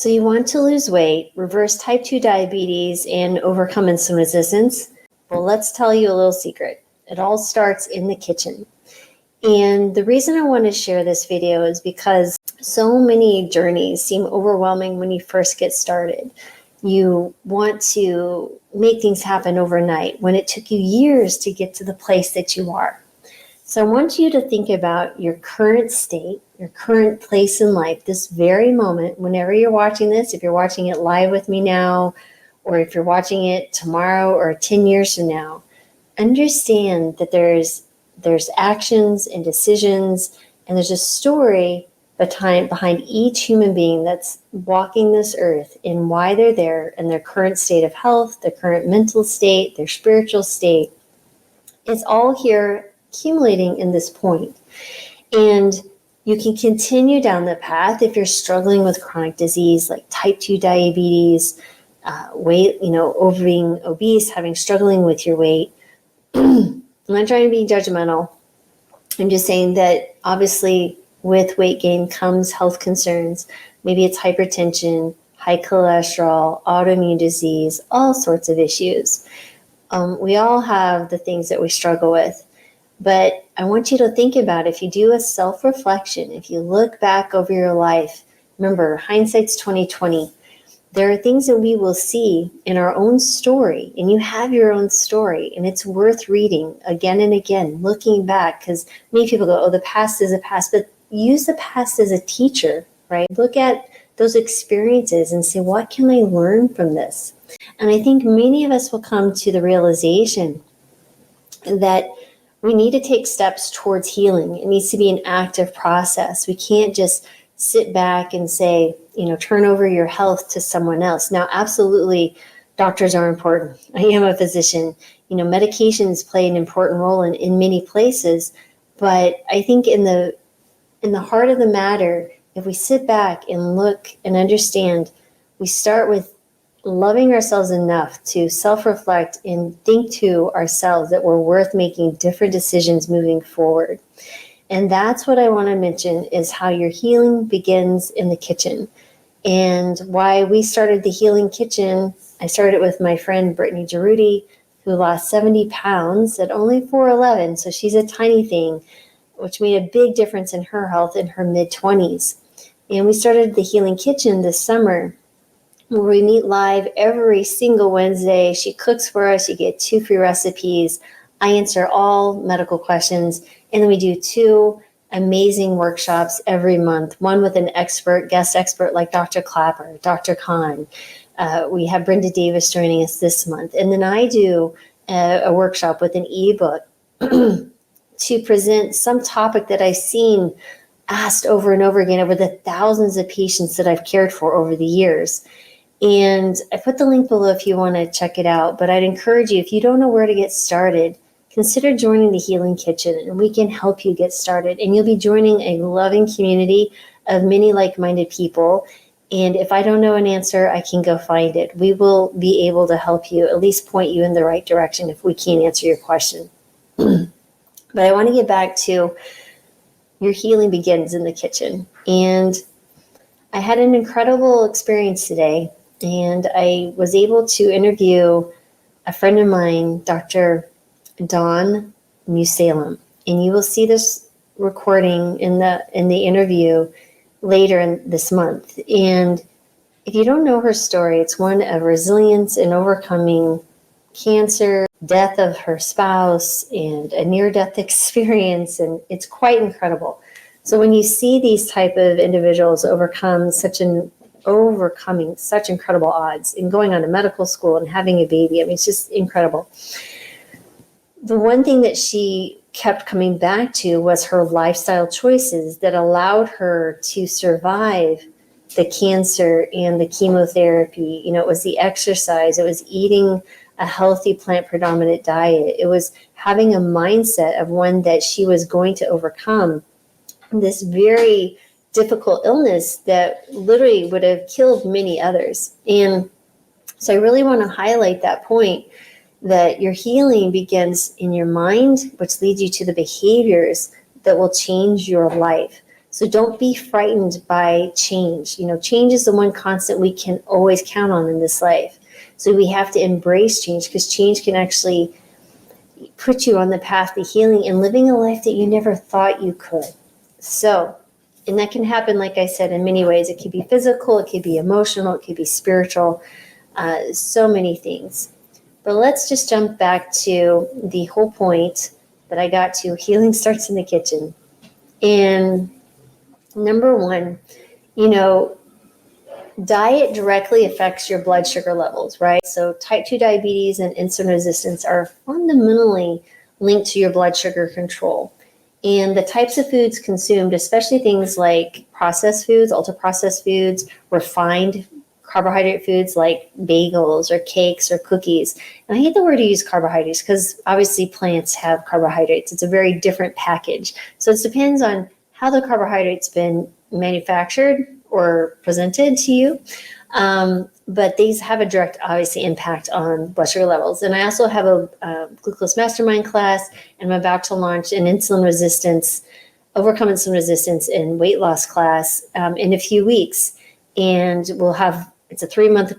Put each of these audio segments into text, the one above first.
So you want to lose weight, reverse type 2 diabetes, and overcome insulin resistance? Well, let's tell you a little secret. It all starts in the kitchen. And the reason I want to share this video is because so many journeys seem overwhelming when you first get started. You want to make things happen overnight when it took you years to get to the place that you are. So I want you to think about your current state, your current place in life, this very moment, whenever you're watching this, if you're watching it live with me now, or if you're watching it tomorrow or 10 years from now, understand that there's actions and decisions, and there's a story behind each human being that's walking this earth and why they're there and their current state of health, their current mental state, their spiritual state. It's all here accumulating in this point. And you can continue down the path if you're struggling with chronic disease like type 2 diabetes, weight, over being obese, struggling with your weight. I'm not trying to be judgmental. I'm just saying that obviously with weight gain comes health concerns. Maybe it's hypertension, high cholesterol, autoimmune disease, all sorts of issues. We all have the things that we struggle with. But I want you to think about, if you do a self-reflection, if you look back over your life, remember, hindsight's 20/20. There are things that we will see in our own story, and you have your own story, and it's worth reading again and again, looking back, because many people go, oh, the past is the past, but use the past as a teacher, right? Look at those experiences and say, what can I learn from this? And I think many of us will come to the realization that we need to take steps towards healing. It needs to be an active process. We can't just sit back and say, turn over your health to someone else. Now, absolutely, doctors are important. I am a physician. Medications play an important role in many places. But I think in the heart of the matter, if we sit back and look and understand, we start with loving ourselves enough to self-reflect and think to ourselves that we're worth making different decisions moving forward. And that's what I want to mention, is how your healing begins in the kitchen. And why we started the Healing Kitchen, I started with my friend Brittany Giroudi, who lost 70 pounds at only 4'11", so she's a tiny thing, which made a big difference in her health in her mid-20s. And we started the Healing Kitchen this summer, where we meet live every single Wednesday. She cooks for us. You get 2 free recipes. I answer all medical questions. And then we do 2 amazing workshops every month, one with an guest expert like Dr. Clapper, Dr. Khan. We have Brenda Davis joining us this month. And then I do a workshop with an ebook to present some topic that I've seen asked over and over again over the thousands of patients that I've cared for over the years. And I put the link below if you want to check it out. But I'd encourage you, if you don't know where to get started, consider joining the Healing Kitchen, and we can help you get started. And you'll be joining a loving community of many like-minded people. And if I don't know an answer, I can go find it. We will be able to help you, at least point you in the right direction if we can't answer your question. But I want to get back to your healing begins in the kitchen. And I had an incredible experience today. And I was able to interview a friend of mine, Dr. Dawn Musalem. And you will see this recording in the interview later this month. And if you don't know her story, it's one of resilience and overcoming cancer, death of her spouse, and a near-death experience. And it's quite incredible. So when you see these type of individuals overcoming such incredible odds and going on to medical school and having a baby, it's just incredible. The one thing that she kept coming back to was her lifestyle choices that allowed her to survive the cancer and the chemotherapy. It was the exercise, it was eating a healthy plant predominant diet. It was having a mindset of one that she was going to overcome this very difficult illness that literally would have killed many others. And so I really want to highlight that point, that your healing begins in your mind, which leads you to the behaviors that will change your life. So don't be frightened by change. Change is the one constant we can always count on in this life. So we have to embrace change, because change can actually put you on the path to healing and living a life that you never thought you could. So, and that can happen, like I said, in many ways. It could be physical, it could be emotional, it could be spiritual, so many things. But let's just jump back to the whole point that I got to. Healing starts in the kitchen. And number one, diet directly affects your blood sugar levels, right? So type 2 diabetes and insulin resistance are fundamentally linked to your blood sugar control. And the types of foods consumed, especially things like processed foods, ultra-processed foods, refined carbohydrate foods like bagels or cakes or cookies. And I hate the word to use carbohydrates, because obviously plants have carbohydrates. It's a very different package. So it depends on how the carbohydrate's been manufactured or presented to you. But these have a direct, obviously, impact on blood sugar levels. And I also have a glucose mastermind class, and I'm about to launch an overcome insulin resistance and weight loss class in a few weeks. And it's a 3-month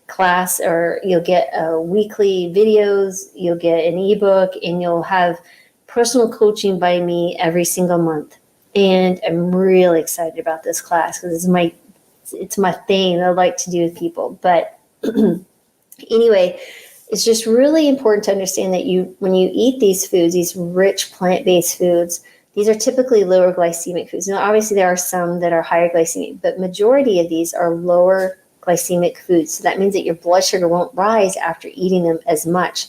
class, or you'll get weekly videos, you'll get an ebook, and you'll have personal coaching by me every single month. And I'm really excited about this class, because it's my thing that I like to do with people. But anyway, it's just really important to understand that when you eat these foods, these rich plant-based foods, these are typically lower glycemic foods. Now, obviously, there are some that are higher glycemic, but majority of these are lower glycemic foods. So that means that your blood sugar won't rise after eating them as much.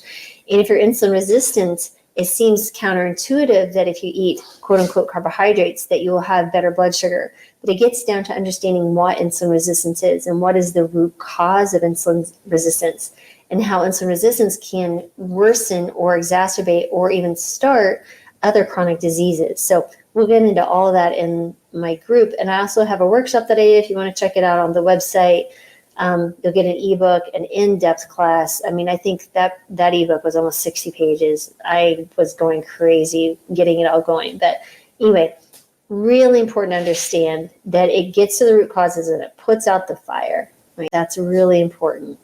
And if you're insulin resistant, it seems counterintuitive that if you eat quote unquote carbohydrates, that you will have better blood sugar. But it gets down to understanding what insulin resistance is and what is the root cause of insulin resistance, and how insulin resistance can worsen or exacerbate or even start other chronic diseases. So we'll get into all of that in my group. And I also have a workshop that I did. If you want to check it out on the website, you'll get an ebook, an in-depth class. I mean, I think that ebook was almost 60 pages. I was going crazy getting it all going. But anyway, really important to understand that it gets to the root causes and it puts out the fire. Right? That's really important.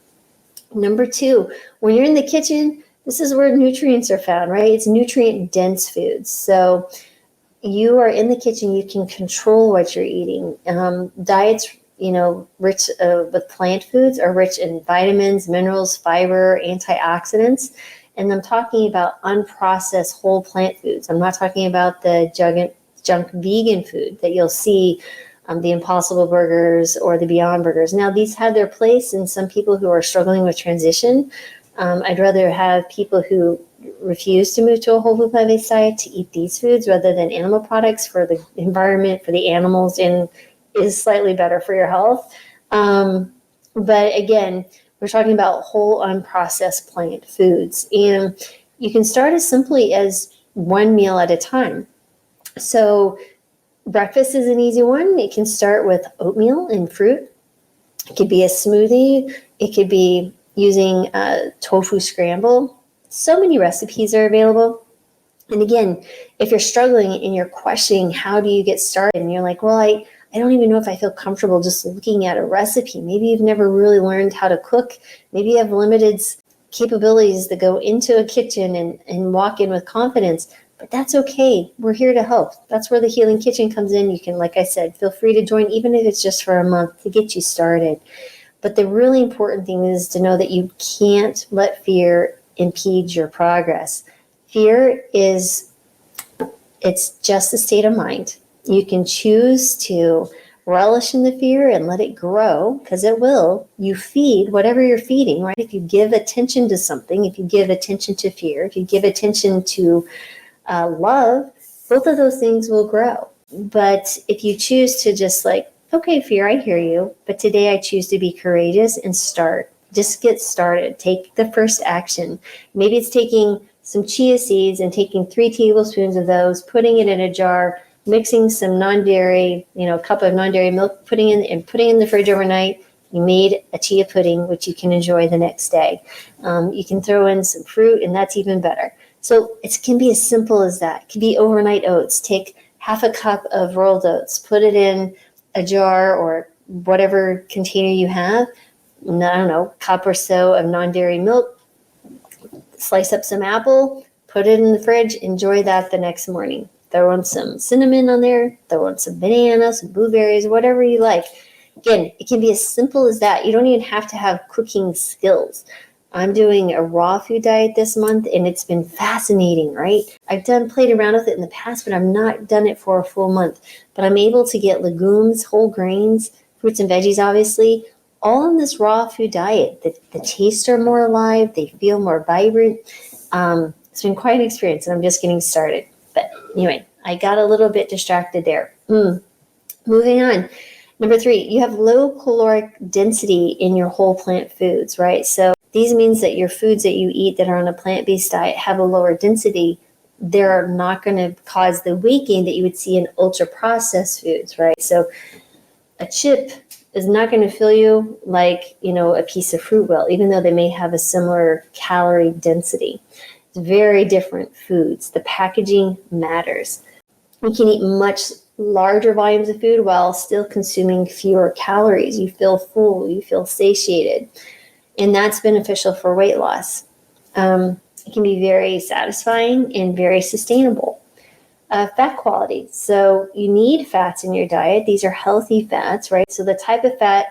Number 2, when you're in the kitchen, this is where nutrients are found, right? It's nutrient-dense foods. So you are in the kitchen, you can control what you're eating. Diets rich with plant foods are rich in vitamins, minerals, fiber, antioxidants. And I'm talking about unprocessed whole plant foods. I'm not talking about the junk vegan food that you'll see, the Impossible Burgers or the Beyond Burgers. Now, these have their place in some people who are struggling with transition. I'd rather have people who refuse to move to a whole food plant-based diet to eat these foods rather than animal products, for the environment, for the animals, and is slightly better for your health. But again, we're talking about whole unprocessed plant foods. And you can start as simply as one meal at a time. So breakfast is an easy one. It can start with oatmeal and fruit. It could be a smoothie. It could be using tofu scramble. So many recipes are available. And again, if you're struggling and you're questioning how do you get started, and you're like, well, I don't even know if I feel comfortable just looking at a recipe. Maybe you've never really learned how to cook. Maybe you have limited capabilities to go into a kitchen and walk in with confidence. But that's okay. We're here to help. That's where the Healing Kitchen comes in. You can, like I said, feel free to join, even if it's just for a month, to get you started. But the really important thing is to know that you can't let fear impede your progress. Fear it's just a state of mind. You can choose to relish in the fear and let it grow, because it will. You feed whatever you're feeding, right? If you give attention to something, if you give attention to fear, if you give attention to love, both of those things will grow. But if you choose to just like, okay, fear, I hear you, but today I choose to be courageous and just get started. Take the first action. Maybe it's taking some chia seeds and taking 3 tablespoons of those, putting it in a jar, mixing some non-dairy, a cup of non-dairy milk, putting in the fridge overnight. You made a chia pudding, which you can enjoy the next day. You can throw in some fruit, and that's even better. So it can be as simple as that. It can be overnight oats. Take half a cup of rolled oats, put it in a jar or whatever container you have, I don't know, cup or so of non-dairy milk, slice up some apple, put it in the fridge, enjoy that the next morning. Throw in some cinnamon on there, throw in some bananas, some blueberries, whatever you like. Again, it can be as simple as that. You don't even have to have cooking skills. I'm doing a raw food diet this month, and it's been fascinating, right? I've played around with it in the past, but I've not done it for a full month. But I'm able to get legumes, whole grains, fruits and veggies, obviously, all in this raw food diet. The tastes are more alive. They feel more vibrant. It's been quite an experience, and I'm just getting started. But anyway, I got a little bit distracted there. Moving on. Number 3, you have low caloric density in your whole plant foods, right? So these means that your foods that you eat that are on a plant-based diet have a lower density. They're not going to cause the weight gain that you would see in ultra-processed foods, right? So a chip is not going to fill you like, a piece of fruit will, even though they may have a similar calorie density. It's very different foods. The packaging matters. You can eat much larger volumes of food while still consuming fewer calories. You feel full, you feel satiated, and that's beneficial for weight loss. It can be very satisfying and very sustainable. Fat quality. So you need fats in your diet. These are healthy fats, right? So the type of fat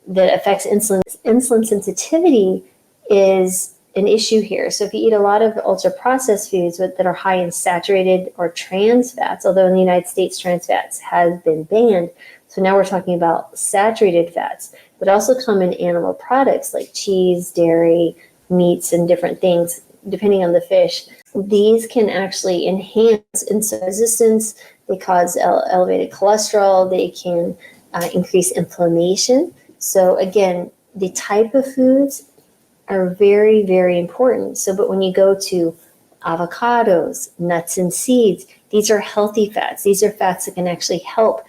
that affects insulin sensitivity is an issue here. So if you eat a lot of ultra-processed foods that are high in saturated or trans fats, although in the United States trans fats has been banned, so now we're talking about saturated fats, but also come in animal products like cheese, dairy, meats, and different things, depending on the fish. These can actually enhance insulin resistance. They cause elevated cholesterol. They can increase inflammation. So again, the type of foods are very, very important. So, but when you go to avocados, nuts and seeds, these are healthy fats. These are fats that can actually help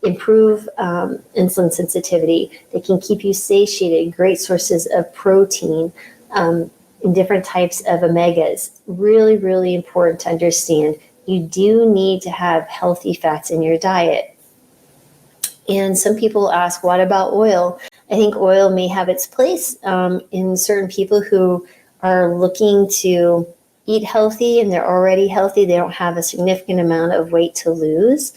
improve insulin sensitivity. They can keep you satiated, great sources of protein, and different types of omegas. Really, really important to understand. You do need to have healthy fats in your diet. And some people ask, what about oil? I think oil may have its place in certain people who are looking to eat healthy and they're already healthy. They don't have a significant amount of weight to lose.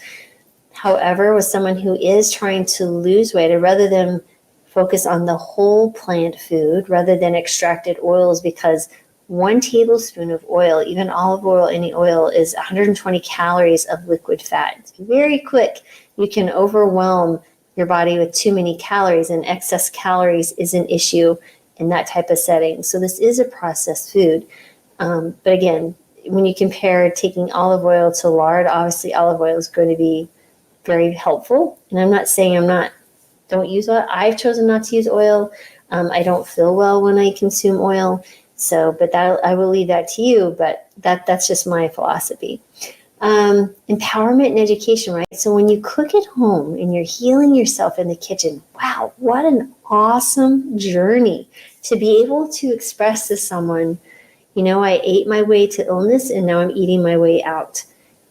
However, with someone who is trying to lose weight, I'd rather them focus on the whole plant food rather than extracted oils, because 1 tablespoon of oil, even olive oil, any oil, is 120 calories of liquid fat. It's very quick. You can overwhelm your body with too many calories, and excess calories is an issue in that type of setting. So this is a processed food. But again, when you compare taking olive oil to lard, obviously olive oil is going to be very helpful. And I'm not saying don't use oil. I've chosen not to use oil. I don't feel well when I consume oil. So, but that I will leave that to you, but that's just my philosophy. Empowerment and education, right? So when you cook at home and you're healing yourself in the kitchen, wow, what an awesome journey to be able to express to someone, I ate my way to illness and now I'm eating my way out.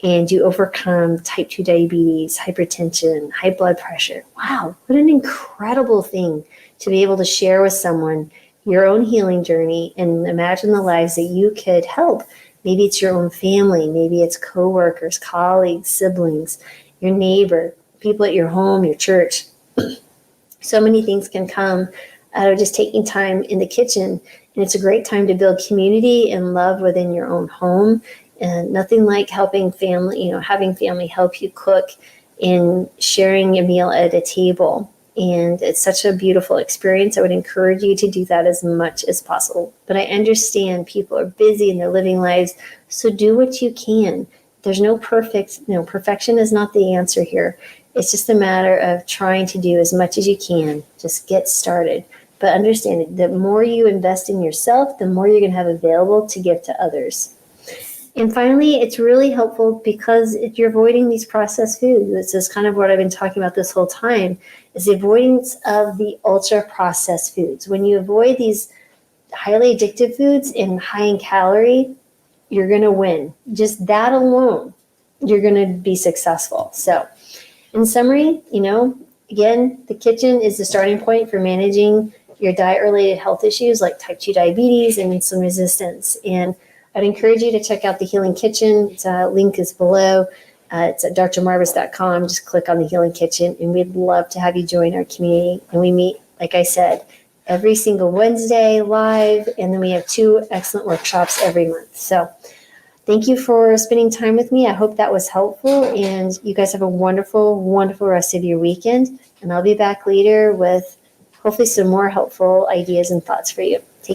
And you overcome type 2 diabetes, hypertension, high blood pressure. Wow, what an incredible thing to be able to share with someone your own healing journey and imagine the lives that you could help. Maybe it's your own family, maybe it's coworkers, colleagues, siblings, your neighbor, people at your home, your church. So many things can come out of just taking time in the kitchen. And it's a great time to build community and love within your own home. And nothing like helping family, having family help you cook and sharing a meal at a table. And it's such a beautiful experience. I would encourage you to do that as much as possible. But I understand people are busy and they're living lives, so do what you can. There's no perfection is not the answer here. It's just a matter of trying to do as much as you can. Just get started. But understand, the more you invest in yourself, the more you're going to have available to give to others. And finally, it's really helpful because if you're avoiding these processed foods. This is kind of what I've been talking about this whole time, is the avoidance of the ultra-processed foods. When you avoid these highly addictive foods and high in calorie, you're going to win. Just that alone you're going to be successful. So in summary, again, the kitchen is the starting point for managing your diet-related health issues like type 2 diabetes and insulin resistance. And I'd encourage you to check out the Healing Kitchen. Its link is below. It's at drmarvis.com. Just click on the Healing Kitchen, and we'd love to have you join our community. And we meet, like I said, every single Wednesday live, and then we have 2 excellent workshops every month. So thank you for spending time with me. I hope that was helpful, and you guys have a wonderful, wonderful rest of your weekend. And I'll be back later with hopefully some more helpful ideas and thoughts for you.